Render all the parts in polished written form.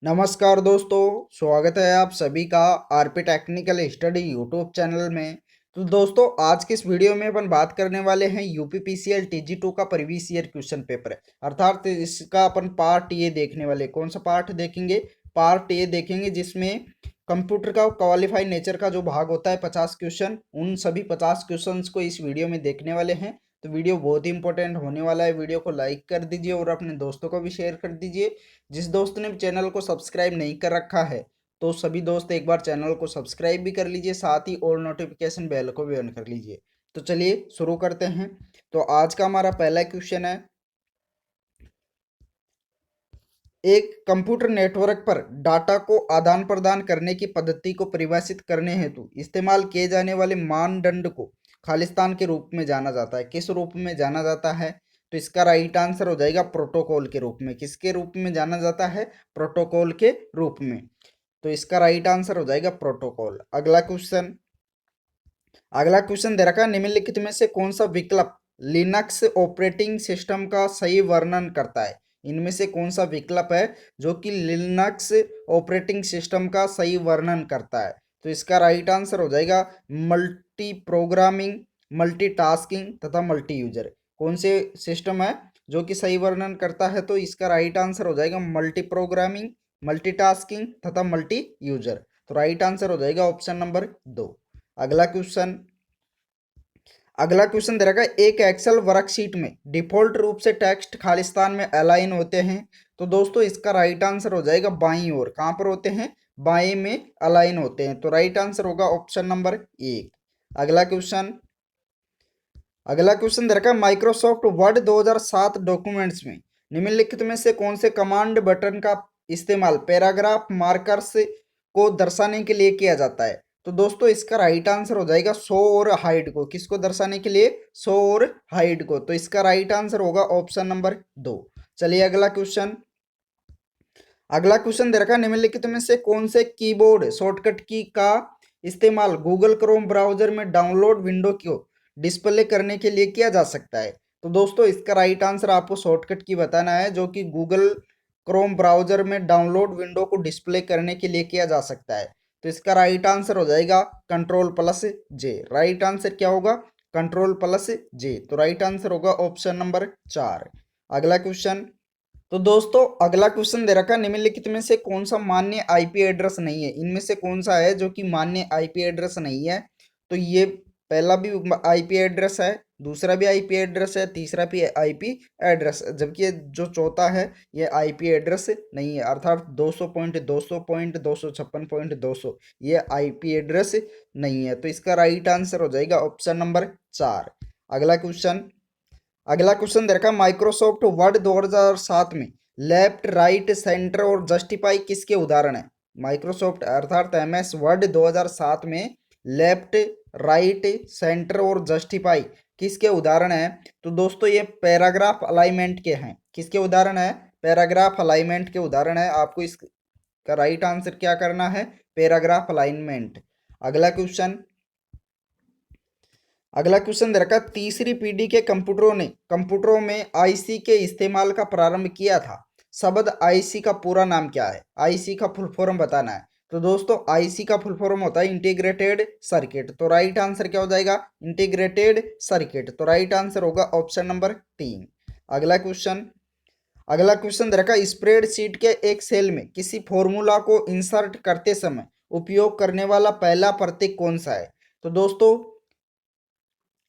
नमस्कार दोस्तों, स्वागत है आप सभी का RP technical study YouTube channel में। तो दोस्तों, आज के इस वीडियो में अपन बात करने वाले हैं यूपीपीसीएल टीजी 2 का प्रीवियस ईयर क्वेश्चन पेपर है। अर्थात इसका अपन पार्ट ए देखने वाले। कौन सा पार्ट देखेंगे? पार्ट ए देखेंगे, जिसमें कंप्यूटर का क्वालिफाइड नेचर का जो भाग होता है 50 क्वेश्चन, उन सभी 50 क्वेश्चन को इस वीडियो में देखने वाले हैं। तो वीडियो बहुत ही इंपॉर्टेंट होने वाला है। वीडियो को लाइक कर दीजिए और अपने दोस्तों को भी शेयर कर दीजिए। जिस दोस्त ने चैनल को सब्सक्राइब नहीं कर रखा है, तो सभी दोस्त एक बार चैनल को सब्सक्राइब भी कर लीजिए, साथ ही और नोटिफिकेशन बेल को भी ऑन कर लीजिए। तो चलिए शुरू करते हैं। तो आज का हमारा पहला क्वेश्चन है, एक कंप्यूटर नेटवर्क पर डाटा को आदान प्रदान करने की पद्धति को परिभाषित करने हेतु इस्तेमाल किए जाने वाले मानदंड को खालिस्तान के रूप में जाना जाता है। किस रूप में जाना जाता है? तो इसका राइट आंसर हो जाएगा प्रोटोकॉल के रूप में। किसके रूप में जाना जाता है? प्रोटोकॉल के रूप में। तो इसका राइट आंसर हो जाएगा प्रोटोकॉल। अगला क्वेश्चन दे रखा है, निम्नलिखित में से कौन सा विकल्प लिनक्स ऑपरेटिंग सिस्टम का सही वर्णन करता है? इनमें से कौन सा विकल्प है जो कि लिनक्स ऑपरेटिंग सिस्टम का सही वर्णन करता है? तो इसका राइट आंसर हो जाएगा मल्टी प्रोग्रामिंग, मल्टीटास्किंग तथा मल्टी यूजर। कौन से सिस्टम है जो कि सही वर्णन करता है? तो इसका राइट आंसर हो जाएगा मल्टी प्रोग्रामिंग, मल्टीटास्किंग तथा मल्टी यूजर। तो राइट आंसर हो जाएगा ऑप्शन नंबर 2। अगला क्वेश्चन अगला क्वेश्चन दे रखा है, एक एक्सेल वर्कशीट में डिफॉल्ट रूप से टेक्स्ट खालिस्तान में अलाइन होते हैं। तो दोस्तों, इसका राइट आंसर हो जाएगा बाईं ओर। कहाँ पर होते हैं? बाएं में अलाइन होते हैं। तो राइट आंसर होगा ऑप्शन नंबर 1। अगला क्वेश्चन अगला क्वेश्चन दे रखा है, माइक्रोसॉफ्ट वर्ड 2007 डॉक्यूमेंट्स में निम्नलिखित में से कौन से कमांड बटन का इस्तेमाल पैराग्राफ मार्कर्स को दर्शाने के लिए किया जाता है? तो दोस्तों, इसका राइट आंसर हो जाएगा शो और हाइड को। किसको दर्शाने के लिए? शो और हाइड को। तो इसका राइट आंसर होगा ऑप्शन नंबर 2। चलिए अगला क्वेश्चन दे रखा है, निम्नलिखित में से कौन से कीबोर्ड शॉर्टकट की का इस्तेमाल गूगल क्रोम ब्राउजर में डाउनलोड विंडो को डिस्प्ले करने के लिए किया जा सकता है? तो दोस्तों, इसका राइट आंसर आपको शॉर्टकट की बताना है जो कि गूगल क्रोम ब्राउजर में डाउनलोड विंडो को डिस्प्ले करने के लिए किया जा सकता है। तो इसका राइट आंसर हो जाएगा कंट्रोल+J। राइट आंसर क्या होगा? कंट्रोल+J। तो राइट आंसर होगा ऑप्शन नंबर 4। अगला क्वेश्चन तो दोस्तों, अगला क्वेश्चन दे रखा है, निम्नलिखित में से कौन सा मान्य आईपी एड्रेस नहीं है? इनमें से कौन सा है जो कि मान्य आईपी एड्रेस नहीं है? तो ये पहला भी आईपी एड्रेस है, दूसरा भी आईपी एड्रेस है, तीसरा भी आईपी एड्रेस है, जबकि ये जो चौथा है ये आईपी एड्रेस नहीं है। अर्थात 200.200.256.200 ये आईपी एड्रेस नहीं है। तो इसका राइट आंसर हो जाएगा ऑप्शन नंबर 4। अगला क्वेश्चन अगला क्वेश्चन दे रखा है, माइक्रोसॉफ्ट वर्ड 2007 में लेफ्ट राइट सेंटर और जस्टिफाई किसके उदाहरण है? माइक्रोसॉफ्ट अर्थात एमएस वर्ड 2007 में लेफ्ट राइट सेंटर और जस्टिफाई किसके उदाहरण है? तो दोस्तों, ये पैराग्राफ अलाइनमेंट के हैं। किसके उदाहरण है? पैराग्राफ अलाइनमेंट के उदाहरण है। आपको इसका राइट आंसर क्या करना है? Paragraph alignment. अगला क्वेश्चन अगला क्वेश्चन दे रखा है, तीसरी पीढ़ी के कंप्यूटरों में आईसी के इस्तेमाल का प्रारंभ किया था। शब्द आईसी का पूरा नाम क्या है? आईसी का फुल फॉर्म बताना है। तो दोस्तों, आईसी का फुल फॉर्म होता है इंटीग्रेटेड सर्किट। तो राइट आंसर क्या हो जाएगा? Integrated circuit. तो राइट आंसर होगा ऑप्शन नंबर 3। अगला क्वेश्चन अगला क्वेश्चन दे रखा है, स्प्रेडशीट के एक सेल में किसी फॉर्मूला को इंसर्ट करते समय उपयोग करने वाला पहला प्रतीक कौन सा है? तो दोस्तों,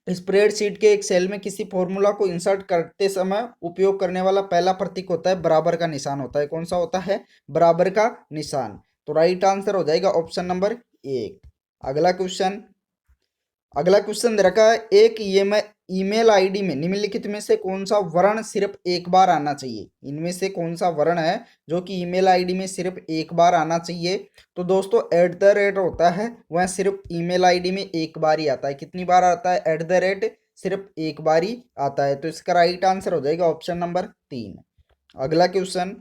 स्प्रेडशीट के एक सेल में किसी फॉर्मूला को इंसर्ट करते समय उपयोग करने वाला पहला प्रतीक होता है बराबर का निशान होता है। कौन सा होता है? बराबर का निशान। तो राइट आंसर हो जाएगा ऑप्शन नंबर 1। अगला क्वेश्चन अगला क्वेश्चन दे रखा है, एक ईमेल आईडी में निम्नलिखित में से कौन सा वर्ण सिर्फ एक बार आना चाहिए? इनमें से कौन सा वर्ण है जो कि ईमेल आईडी में सिर्फ एक बार आना चाहिए? तो दोस्तों, @ होता है, वह सिर्फ ईमेल आईडी में एक बार ही आता है। कितनी बार आता है? @ सिर्फ एक बार ही आता है। तो इसका राइट आंसर हो जाएगा ऑप्शन नंबर 3। अगला क्वेश्चन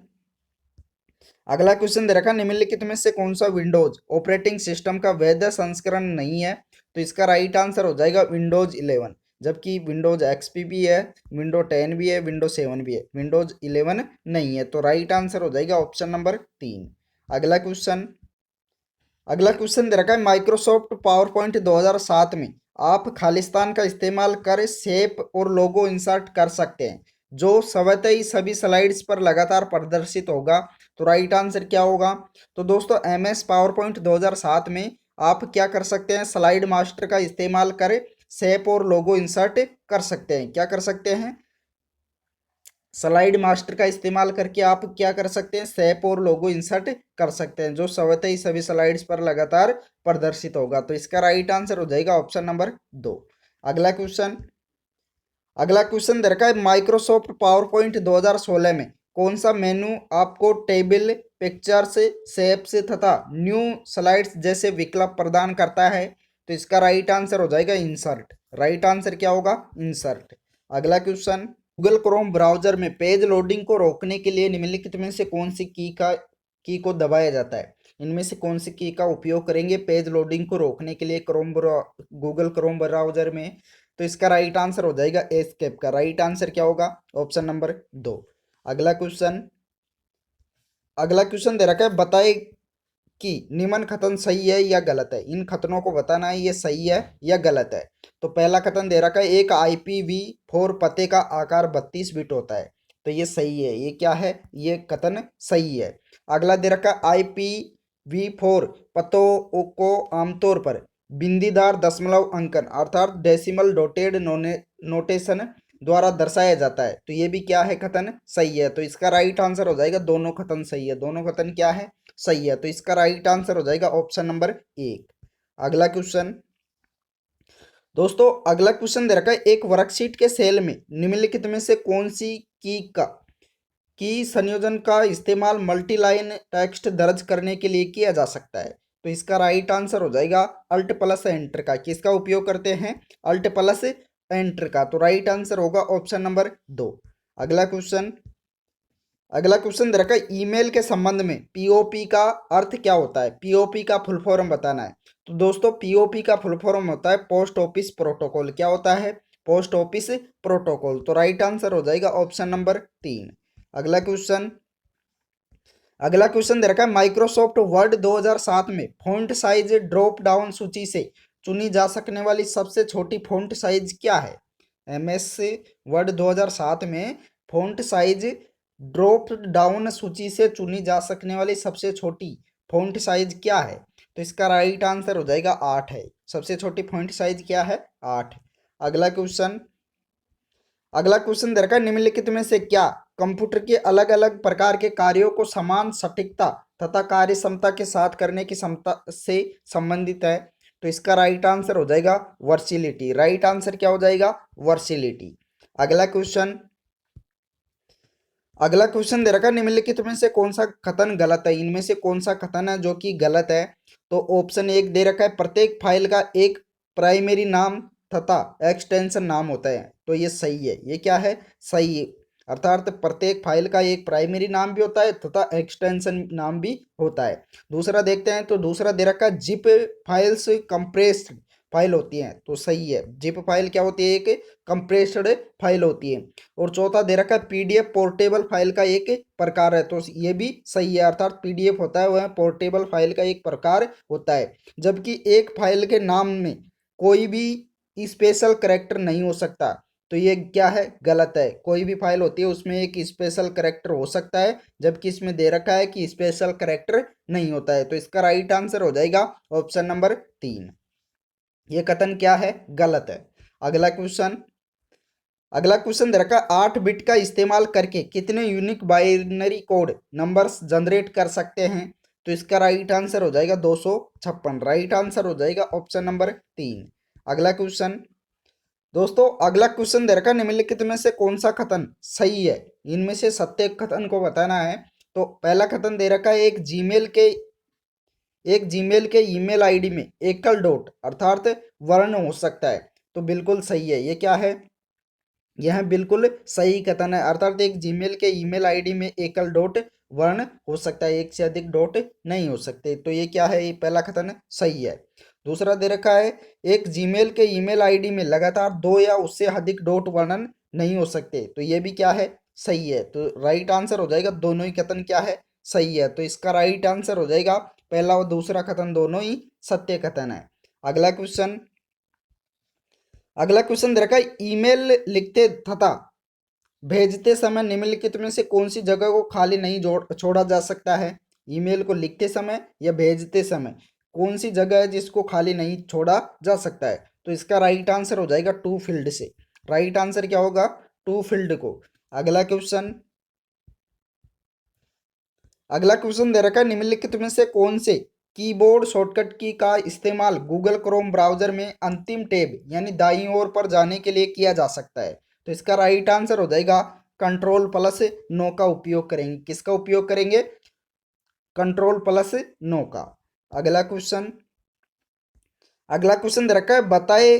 अगला क्वेश्चन दे रखा, निम्नलिखित में से कौन सा विंडोज ऑपरेटिंग सिस्टम का वैध संस्करण नहीं है? तो इसका राइट आंसर हो जाएगा विंडोज 11। जबकि विंडोज एक्सपी भी है, विंडो 10 भी है, विंडो 7 भी है, विंडोज 11 नहीं है। तो राइट आंसर हो जाएगा ऑप्शन नंबर 3। अगला क्वेश्चन दे रखा है माइक्रोसॉफ्ट पावर पॉइंट 2007 में आप खालिस्तान का इस्तेमाल कर शेप और लोगो इंसर्ट कर सकते हैं जो स्वतः ही सभी स्लाइड्स पर लगातार प्रदर्शित होगा। तो राइट आंसर क्या होगा? तो दोस्तों एमएस पावर पॉइंट 2007 में आप क्या कर सकते हैं? स्लाइड मास्टर का इस्तेमाल कर शेप और लोगो इंसर्ट कर सकते हैं। क्या कर सकते हैं? स्लाइड मास्टर का इस्तेमाल करके आप क्या कर सकते हैं? शेप और लोगो इंसर्ट कर सकते हैं जो स्वतः ही सभी स्लाइड्स पर लगातार प्रदर्शित होगा। तो इसका राइट आंसर हो जाएगा ऑप्शन नंबर 2। अगला क्वेश्चन अगला क्वेश्चन दे रखा है माइक्रोसॉफ्ट पावर पॉइंट 2016 में कौन सा मेनू आपको टेबल, पिक्चर्स, शेप्स तथा न्यू स्लाइड्स जैसे विकल्प प्रदान करता है? तो इसका राइट आंसर हो जाएगा इंसर्ट। राइट आंसर क्या होगा? इंसर्ट। अगला क्वेश्चन गूगल क्रोम ब्राउजर में पेज लोडिंग को रोकने के लिए निम्नलिखित में से कौन सी की को दबाया जाता है? इनमें से कौन सी की का उपयोग करेंगे पेज लोडिंग को रोकने के लिए गूगल क्रोम ब्राउजर में? तो इसका राइट आंसर हो जाएगा एस्केप का। राइट आंसर क्या होगा? Option number 2। अगला क्वेश्चन अगला क्वेश्चन दे रखा है बताए कि निम्न कथन सही है या गलत है। इन कथनों को बताना है ये सही है या गलत है। तो पहला कथन दे रखा है एक IPv4 पते का आकार 32 बिट होता है। तो ये सही है। ये क्या है? ये कथन सही है। अगला दे रखा है IPv4 पतों को आमतौर पर बिंदीदार दशमलव अंकन अर्थात डेसिमल डोटेड नोटेशन द्वारा दर्शाया जाता है। तो ये भी क्या है? कथन सही है। तो इसका राइट आंसर हो जाएगा दोनों कथन सही है। दोनों कथन क्या है? सही है। तो इसका राइट आंसर हो जाएगा ऑप्शन नंबर 1। अगला क्वेश्चन दोस्तों अगला क्वेश्चन दे रखा है एक वर्कशीट के सेल में निम्नलिखित में से कौन सी की संयोजन का इस्तेमाल मल्टीलाइन टेक्स्ट दर्ज करने के लिए किया जा सकता है? तो इसका राइट आंसर हो जाएगा अल्ट प्लस एंटर का। किसका उपयोग करते हैं? अल्ट प्लस एंटर का। तो राइट आंसर होगा ऑप्शन नंबर 2। अगला क्वेश्चन दे रखा है ईमेल के संबंध में पीओपी का अर्थ क्या होता है? पीओपी का फुल फॉर्म बताना है। तो दोस्तों पीओपी का फुल फॉर्म होता है पोस्ट ऑफिस प्रोटोकॉल। क्या होता है? Post office protocol. तो राइट आंसर हो जाएगा ऑप्शन नंबर 3। अगला क्वेश्चन अगला क्वेश्चन दे रखा है माइक्रोसॉफ्ट वर्ड 2007 में फॉन्ट साइज ड्रॉप डाउन सूची से चुनी जा सकने वाली सबसे छोटी फॉन्ट साइज क्या है? एमएस वर्ड 2007 में फॉन्ट साइज ड्रॉप डाउन सूची से चुनी जा सकने वाली सबसे छोटी फॉन्ट साइज क्या है? तो इसका राइट आंसर हो जाएगा 8 है। सबसे छोटी फॉन्ट साइज क्या है? 8। अगला क्वेश्चन अगला क्वेश्चन दे रखा है निम्नलिखित में से क्या कंप्यूटर के अलग अलग प्रकार के कार्यों को समान सटीकता तथा कार्य क्षमता के साथ करने की क्षमता से संबंधित है? तो इसका राइट आंसर हो जाएगा वर्सिलिटी। राइट आंसर क्या हो जाएगा? वर्सिलिटी। अगला क्वेश्चन दे रखा है निम्नलिखित में से कौन सा कथन गलत है? इनमें से कौन सा कथन है जो कि गलत है? तो ऑप्शन 1 दे रखा है प्रत्येक फाइल का एक प्राइमरी नाम तथा एक्सटेंशन नाम होता है। तो ये सही है। ये क्या है? सही है। अर्थात प्रत्येक फाइल का एक प्राइमरी नाम भी होता है तथा एक्सटेंशन नाम भी होता है। दूसरा देखते हैं। तो दूसरा दे रखा है जिप फाइल्स कंप्रेस्ड फाइल होती हैं। तो सही है। जिप फाइल क्या होती है? एक कंप्रेस्ड फाइल होती है। और चौथा दे रखा है पीडीएफ पोर्टेबल फाइल का एक प्रकार है। तो ये भी सही है। अर्थात पीडीएफ होता है वह पोर्टेबल फाइल का एक प्रकार होता है। जबकि एक फाइल के नाम में कोई भी स्पेशल कैरेक्टर नहीं हो सकता। तो ये क्या है? गलत है। कोई भी फाइल होती है उसमें एक स्पेशल कैरेक्टर हो सकता है जबकि इसमें दे रखा है कि स्पेशल कैरेक्टर नहीं होता है। तो इसका राइट आंसर हो जाएगा ऑप्शन नंबर 3। ये कथन क्या है? गलत है। अगला क्वेश्चन दे रखा है 8 बिट का इस्तेमाल करके कितने unique binary code numbers generate कर सकते हैं? तो इसका राइट आंसर हो जाएगा 256। राइट आंसर हो जाएगा ऑप्शन नंबर 3। अगला क्वेश्चन दोस्तों अगला क्वेश्चन दे रखा है निम्नलिखित में से कौन सा कथन सही है? इनमें से सत्य कथन को बताना है। तो पहला कथन दे रखा है एक जीमेल के ईमेल आईडी में एकल डॉट अर्थात वर्ण हो सकता है। तो बिल्कुल सही है। ये क्या है? यह बिल्कुल सही कथन है। अर्थात एक जीमेल के ईमेल आईडी में एकल डॉट वर्ण हो सकता है, एक से अधिक डॉट नहीं हो सकते। तो ये क्या है? ये पहला कथन सही है। दूसरा दे रखा है एक जीमेल के ईमेल आईडी में लगातार 2 या उससे अधिक डॉट वर्णन नहीं हो सकते। तो ये भी क्या है? सही है। तो राइट आंसर हो जाएगा दोनों ही कथन क्या है? सही है। तो इसका राइट आंसर हो जाएगा पहला और दूसरा कथन दोनों ही सत्य कथन है। अगला क्वेश्चन, अगला क्वेश्चन दे रखा है, ईमेल लिखते तथा भेजते समय निम्नलिखित में से कौन सी जगह को खाली नहीं छोड़ा जा सकता है। ईमेल को लिखते समय या भेजते समय कौन सी जगह है जिसको खाली नहीं छोड़ा जा सकता है। तो इसका राइट आंसर हो जाएगा टू फील्ड से। राइट आंसर क्या होगा, टू फील्ड को। अगला क्वेश्चन, अगला क्वेश्चन दे रखा है, निम्नलिखित में से कौन से कीबोर्ड शॉर्टकट की का इस्तेमाल गूगल क्रोम ब्राउजर में अंतिम टैब यानी दाईं ओर पर जाने के लिए किया जा सकता है। तो इसका राइट आंसर हो जाएगा कंट्रोल प्लस नो का उपयोग करेंगे। किसका उपयोग करेंगे, कंट्रोल प्लस नो का। अगला क्वेश्चन, अगला क्वेश्चन दे रखा है, बताए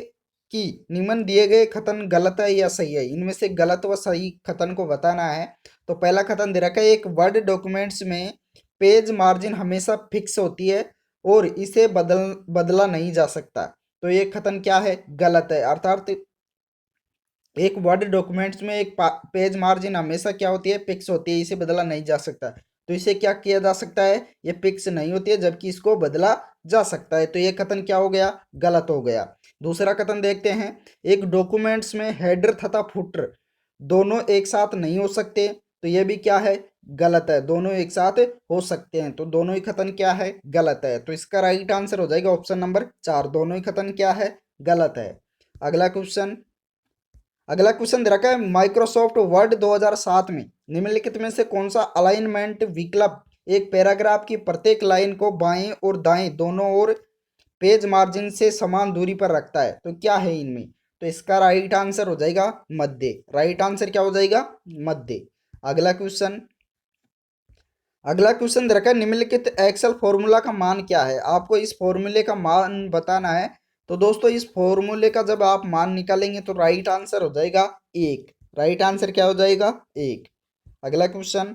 कि निम्न दिए गए कथन गलत है या सही है। इनमें से गलत व सही कथन को बताना है। तो पहला कथन दे रखा है, एक वर्ड डॉक्यूमेंट्स में पेज मार्जिन हमेशा फिक्स होती है और इसे बदला नहीं जा सकता। तो ये कथन क्या है, गलत है। अर्थात एक वर्ड डॉक्यूमेंट्स में एक पेज मार्जिन हमेशा क्या होती है, फिक्स होती है, इसे बदला नहीं जा सकता। तो इसे क्या किया जा सकता है, ये फिक्स नहीं होती है, जबकि इसको बदला जा सकता है। तो ये कथन क्या हो गया, गलत हो गया। दूसरा कथन देखते हैं, एक डॉक्यूमेंट्स में हेडर तथा फुटर दोनों एक साथ नहीं हो सकते। तो ये भी क्या है, गलत है। दोनों एक साथ हो सकते हैं। तो दोनों ही कथन क्या है, गलत है। तो इसका राइट आंसर हो जाएगा ऑप्शन नंबर 4, दोनों ही कथन क्या है, गलत है। अगला क्वेश्चन, अगला क्वेश्चन दे रखा है, माइक्रोसॉफ्ट वर्ड 2007 में निम्नलिखित में से कौन सा अलाइनमेंट विकल्प एक पैराग्राफ की प्रत्येक लाइन को बाएं और दाएं दोनों ओर पेज मार्जिन से समान दूरी पर रखता है। तो क्या है इनमें। तो इसका राइट आंसर हो जाएगा मध्य। राइट आंसर क्या हो जाएगा, मध्य। अगला क्वेश्चन, अगला क्वेश्चन दे रखा है, निम्नलिखित एक्सेल फॉर्मूला का मान क्या है। आपको इस फॉर्मूले का मान बताना है। तो दोस्तों इस फॉर्मूले का जब आप मान निकालेंगे तो राइट आंसर हो जाएगा 1। राइट आंसर क्या हो जाएगा, 1। अगला क्वेश्चन,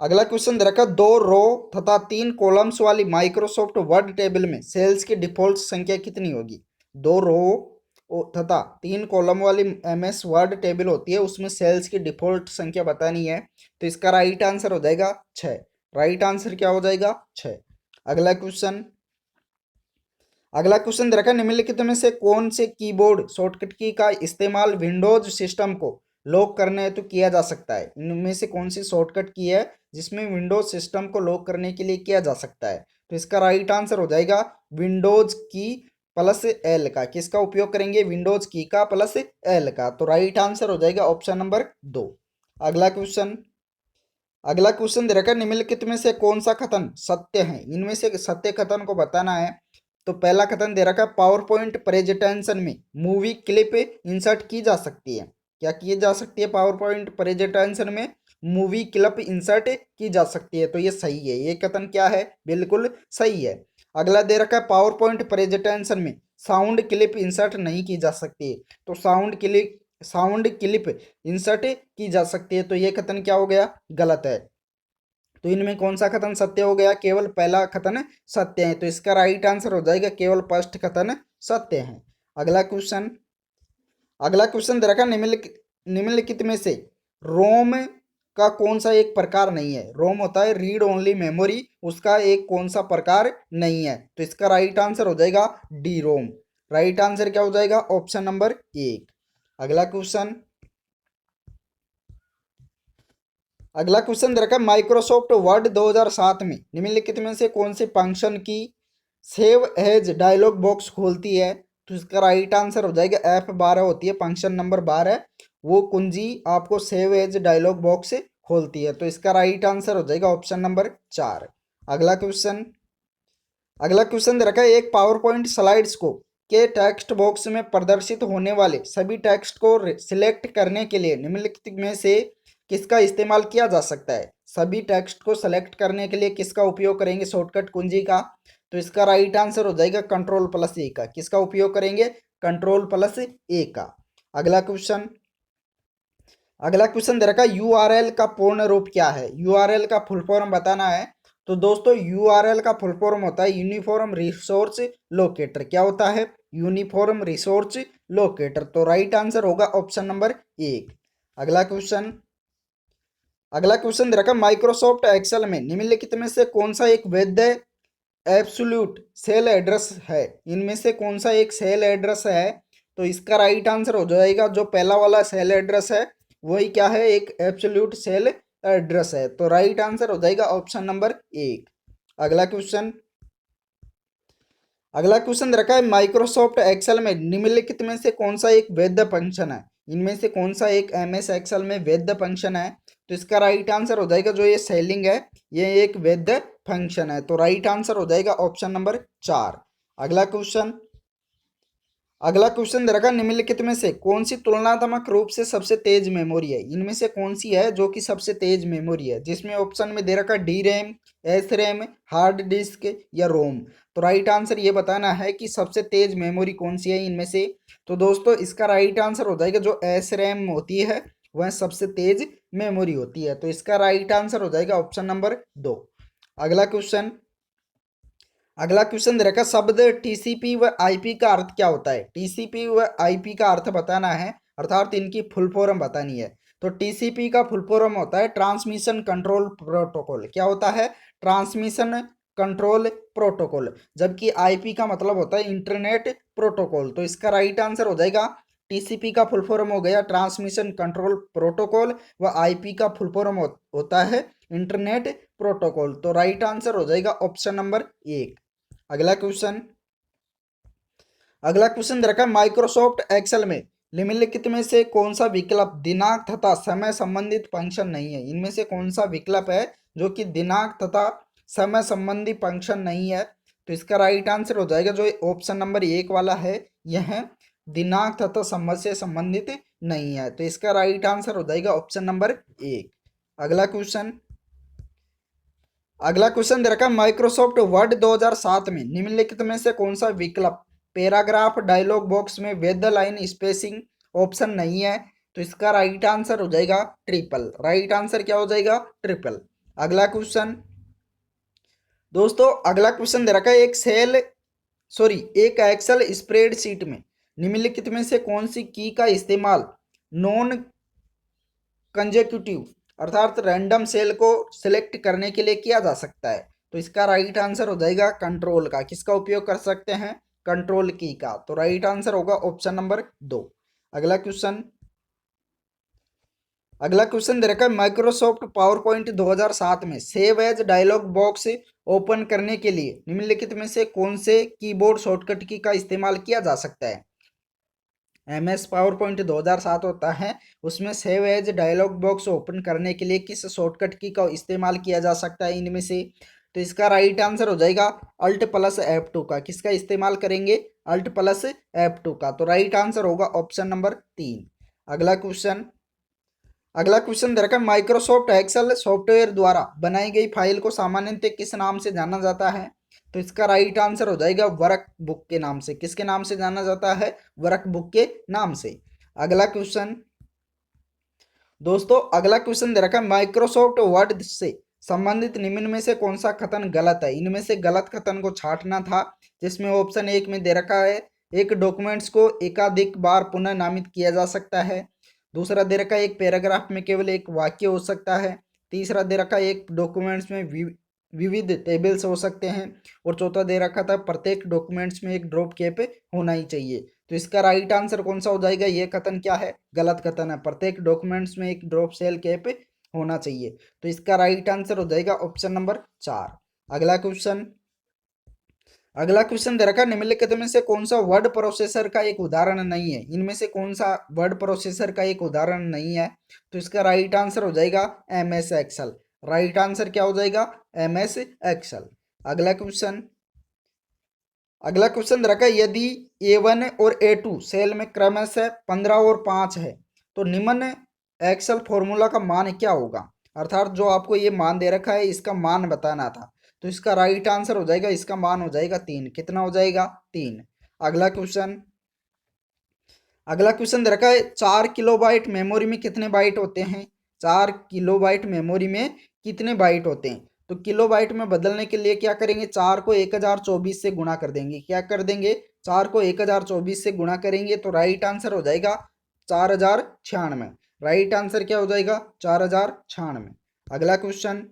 अगला क्वेश्चन दे रखा है, 2 रो तथा 3 कॉलम्स वाली माइक्रोसॉफ्ट वर्ड टेबल में सेल्स की डिफॉल्ट संख्या कितनी होगी। 2 रो तथा 3 कॉलम वाली एमएस वर्ड टेबल होती है, उसमें सेल्स की डिफॉल्ट संख्या बतानी है। तो इसका राइट आंसर हो जाएगा 6। राइट आंसर क्या हो जाएगा, 6। अगला क्वेश्चन, अगला क्वेश्चन दे रखा है, निम्नलिखित में से कौन से कीबोर्ड शॉर्टकट की का इस्तेमाल विंडोज सिस्टम को लॉक करने हेतु किया जा सकता है। इनमें से कौन सी शॉर्टकट की है जिसमें विंडोज सिस्टम को लॉक करने के लिए किया जा सकता है। तो इसका राइट आंसर हो जाएगा विंडोज की प्लस एल का। किसका उपयोग करेंगे, विंडोज की का प्लस एल का। तो राइट आंसर हो जाएगा ऑप्शन नंबर 2। अगला क्वेश्चन, अगला क्वेश्चन दे रखा है, निम्नलिखित में से कौन सा कथन सत्य है। इनमें से सत्य कथन को बताना है। तो पहला कथन दे रखा है, पावर पॉइंट प्रेजेंटेशन में मूवी क्लिप इंसर्ट की जा सकती है। क्या की जा सकती है, पावर पॉइंट प्रेजेंटेशन में मूवी क्लिप इंसर्ट की जा सकती है। तो ये सही है, ये कथन क्या है, बिल्कुल सही है। अगला दे रखा है, पावर पॉइंट प्रेजेंटेशन में साउंड क्लिप इंसर्ट नहीं की जा सकती है। तो साउंड क्लिप इंसर्ट की जा सकती है। तो ये कथन क्या हो गया, गलत है। तो इनमें कौन सा कथन सत्य हो गया, केवल पहला कथन सत्य है। तो इसका राइट आंसर हो जाएगा केवल फर्स्ट कथन सत्य है। अगला क्वेश्चन, अगला क्वेश्चन दे रखा निम्नलिखित में से रोम का कौन सा एक प्रकार नहीं है। रोम होता है रीड ओनली मेमोरी, उसका एक कौन सा प्रकार नहीं है। तो इसका राइट आंसर हो जाएगा डी रोम। राइट आंसर क्या हो जाएगा, ऑप्शन नंबर 1। अगला क्वेश्चन, अगला क्वेश्चन दे रखा है, माइक्रोसॉफ्ट वर्ड 2007 में निम्नलिखित में से कौन से फंक्शन की सेव एज डायलॉग बॉक्स खोलती है। तो इसका राइट आंसर हो जाएगा F12 होती है, फंक्शन नंबर 12 वो कुंजी आपको सेव एज डायलॉग बॉक्स खोलती है। तो इसका राइट आंसर हो जाएगा ऑप्शन नंबर 4। अगला क्वेश्चन, अगला क्वेश्चन दे रखा है, एक पावर पॉइंट स्लाइड्स को के टेक्स्ट बॉक्स में प्रदर्शित होने वाले सभी टेक्स्ट को सिलेक्ट करने के लिए निम्नलिखित में से किसका इस्तेमाल किया जा सकता है। सभी टेक्स्ट को सेलेक्ट करने के लिए किसका उपयोग करेंगे, शॉर्टकट कुंजी का। तो इसका राइट आंसर हो जाएगा कंट्रोल प्लस ए का। किसका उपयोग करेंगे, कंट्रोल प्लस ए का। अगला क्वेश्चन, अगला क्वेश्चन दे रखा है, यूआरएल का पूर्ण रूप क्या है। यूआरएल का फुल फॉर्म बताना है। तो दोस्तों यूआरएल का फुल फॉर्म होता है यूनिफॉर्म रिसोर्स लोकेटर। क्या होता है, यूनिफॉर्म रिसोर्स लोकेटर। तो राइट आंसर होगा ऑप्शन नंबर 1। अगला क्वेश्चन, अगला क्वेश्चन दे रखा है माइक्रोसॉफ्ट एक्सेल में निम्नलिखित में से कौन सा एक वैध एब्सोल्यूट सेल एड्रेस है। इनमें से कौन सा एक सेल एड्रेस है। तो इसका राइट आंसर हो जाएगा जो पहला वाला सेल एड्रेस है वही क्या है, एक एब्सोल्यूट सेल एड्रेस है। तो राइट आंसर हो जाएगा ऑप्शन नंबर 1। अगला क्वेश्चन अगला क्वेश्चन रखा है माइक्रोसॉफ्ट एक्सेल में निम्नलिखित में से कौन सा एक वैध फंक्शन है। इनमें से कौन सा एक एमएस एक्सेल में वैध फंक्शन है। तो इसका राइट आंसर हो जाएगा जो ये सेलिंग है ये एक वैध फंक्शन है। तो राइट आंसर हो जाएगा ऑप्शन नंबर 4। अगला क्वेश्चन दे रखा निम्नलिखित में से कौन सी तुलनात्मक रूप से सबसे तेज मेमोरी है। इनमें से कौन सी है जो कि सबसे तेज मेमोरी है, जिसमें ऑप्शन में दे रखा D RAM, S RAM, hard disk या रोम। तो राइट आंसर ये बताना है कि सबसे तेज मेमोरी कौन सी है इनमें से। तो दोस्तों इसका राइट आंसर हो जाएगा जो एस रैम होती है वह सबसे तेज मेमोरी होती है। तो इसका राइट आंसर हो जाएगा ऑप्शन नंबर 2। अगला क्वेश्चन अगला क्वेश्चन दे रखा शब्द टीसीपी व आईपी का अर्थ क्या होता है। टीसीपी व आईपी का अर्थ बताना है अर्थात इनकी फुल फॉर्म बतानी है। तो टीसीपी का फुल फॉर्म होता है ट्रांसमिशन कंट्रोल प्रोटोकॉल। क्या होता है, ट्रांसमिशन कंट्रोल प्रोटोकॉल। जबकि आईपी का मतलब होता है इंटरनेट प्रोटोकॉल। तो इसका राइट आंसर हो जाएगा टीसीपी का फुल फॉर्म हो गया ट्रांसमिशन कंट्रोल प्रोटोकॉल व आईपी का फुल फॉर्म होता है इंटरनेट प्रोटोकॉल। तो राइट आंसर हो जाएगा ऑप्शन नंबर 1। अगला क्वेश्चन दे रखा है माइक्रोसॉफ्ट एक्सेल में निम्नलिखित में से कौन सा विकल्प दिनांक तथा समय संबंधित फंक्शन नहीं है। इनमें से कौन सा विकल्प है जो कि दिनांक तथा समय संबंधी फंक्शन नहीं है। तो इसका राइट आंसर हो जाएगा जो ऑप्शन नंबर 1 वाला है यह दिनांक तथा समय से संबंधित नहीं है। तो इसका राइट आंसर हो जाएगा ऑप्शन नंबर 1। अगला क्वेश्चन दे रखा है माइक्रोसॉफ्ट वर्ड 2007 में निम्नलिखित में से कौन सा विकल्प पैराग्राफ डायलॉग बॉक्स में वैध लाइन स्पेसिंग ऑप्शन नहीं है। तो इसका राइट आंसर हो जाएगा ट्रिपल। राइट आंसर क्या हो जाएगा, ट्रिपल। अगला क्वेश्चन दोस्तों अगला क्वेश्चन दे रखा है एक एक्सेल स्प्रेडशीट में निम्नलिखित में से कौन सी की का इस्तेमाल नॉन कंजेक्यूटिव अर्थात रैंडम सेल को सिलेक्ट करने के लिए किया जा सकता है। तो इसका राइट आंसर हो जाएगा कंट्रोल का। किसका उपयोग कर सकते हैं, कंट्रोल की का। तो राइट आंसर होगा ऑप्शन नंबर 2। अगला क्वेश्चन दे रखा है माइक्रोसॉफ्ट पावर पॉइंट 2007 में save as dialog box open करने के लिए निम्नलिखित में से कौन से कीबोर्ड शॉर्टकट की का इस्तेमाल किया जा सकता है। MS पावर पॉइंट 2007 होता है उसमें save as dialog box open करने के लिए किस शॉर्टकट की का इस्तेमाल किया जा सकता है इनमें से। तो इसका राइट आंसर हो जाएगा अल्ट प्लस F2 का। किसका इस्तेमाल करेंगे, अल्ट प्लस F2 का। तो राइट आंसर होगा ऑप्शन नंबर 3। अगला क्वेश्चन दे रखा है माइक्रोसॉफ्ट एक्सेल सॉफ्टवेयर द्वारा बनाई गई फाइल को सामान्यतः किस नाम से जाना जाता है। तो इसका राइट आंसर हो जाएगा वर्क बुक के नाम से। किसके नाम से जाना जाता है, वर्क बुक के नाम से। अगला क्वेश्चन दोस्तों अगला क्वेश्चन दे रखा है माइक्रोसॉफ्ट वर्ड से संबंधित निम्न में से कौन सा कथन गलत है। इनमें से गलत कथन को छांटना था जिसमें ऑप्शन 1 में दे रखा है एक डॉक्यूमेंट्स को एकाधिक बार पुनः नामित किया जा सकता है। दूसरा दे रखा है एक पैराग्राफ में केवल एक वाक्य हो सकता है। तीसरा दे रखा है एक डॉक्यूमेंट्स में विविध टेबल्स हो सकते हैं। और चौथा दे रखा था प्रत्येक डॉक्यूमेंट्स में एक ड्रॉप कैप होना ही चाहिए। तो इसका राइट आंसर कौन सा हो जाएगा, ये कथन क्या है, गलत कथन है। प्रत्येक डॉक्यूमेंट्स में एक ड्रॉप सेल कैप होना चाहिए। तो इसका राइट आंसर हो जाएगा ऑप्शन नंबर 4। अगला क्वेश्चन दे रखा निम्नलिखित में से कौन सा वर्ड प्रोसेसर का एक उदाहरण नहीं है। इनमें से कौन सा वर्ड प्रोसेसर का एक उदाहरण नहीं है। तो इसका राइट आंसर हो जाएगा MS एक्सेल। राइट आंसर क्या हो जाएगा, MS एक्सेल। अगला क्वेश्चन दे रखा है यदि A1 और A2 सेल में क्रमशः 15 और 5 है तो निम्न एक्सेल फॉर्मूला का मान क्या होगा। अर्थात जो आपको ये मान दे रखा है इसका मान बताना था। तो इसका राइट आंसर हो जाएगा, इसका मान हो जाएगा 3। कितना हो जाएगा, 3। अगला क्वेश्चन दे रखा है 4 किलोबाइट मेमोरी में कितने बाइट होते हैं। 4 किलोबाइट मेमोरी में कितने बाइट होते हैं। तो किलोबाइट में बदलने के लिए क्या करेंगे, 4 को 1024 से गुणा कर देंगे। क्या कर देंगे, 4 को 1024 से गुणा करेंगे तो राइट आंसर हो जाएगा 4096। राइट आंसर क्या हो जाएगा, 4096। अगला क्वेश्चन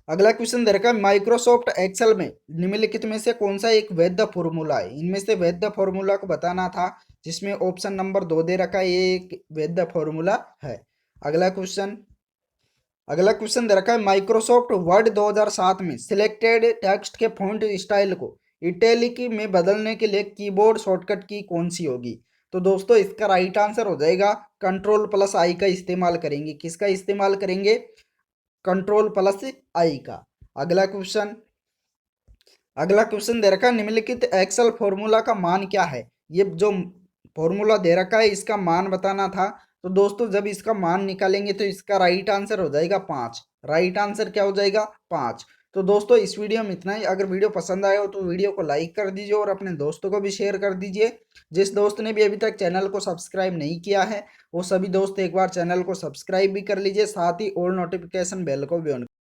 अगला क्वेश्चन दे रखा है माइक्रोसॉफ्ट एक्सेल में निम्नलिखित में से कौन सा एक वैध फॉर्मूला है। इनमें से वैध फॉर्मूला को बताना था, जिसमें ऑप्शन नंबर 2 दे रखा है, ये एक वैध फॉर्मूला है। अगला क्वेश्चन अगला क्वेश्चन दे रखा है माइक्रोसॉफ्ट वर्ड 2007 में सिलेक्टेड टेक्स्ट के फॉन्ट स्टाइल को इटैलिक में बदलने के लिए कीबोर्ड शॉर्टकट की कौन सी होगी। तो दोस्तों इसका राइट आंसर हो जाएगा कंट्रोल+I का इस्तेमाल करेंगे। किसका इस्तेमाल करेंगे? कंट्रोल+I का। अगला क्वेश्चन अगला क्वेश्चन दे रखा है निम्नलिखित एक्सेल फॉर्मूला का मान क्या है। ये जो फॉर्मूला दे रखा है इसका मान बताना था। तो दोस्तों जब इसका मान निकालेंगे तो इसका राइट आंसर हो जाएगा 5। राइट आंसर क्या हो जाएगा? 5। तो दोस्तों इस वीडियो में इतना ही। अगर वीडियो पसंद आया हो तो वीडियो को लाइक कर दीजिए और अपने दोस्तों को भी शेयर कर दीजिए। जिस दोस्त ने भी अभी तक चैनल को सब्सक्राइब नहीं किया है वो सभी दोस्त एक बार चैनल को सब्सक्राइब भी कर लीजिए, साथ ही ऑल नोटिफिकेशन बेल को भी ऑन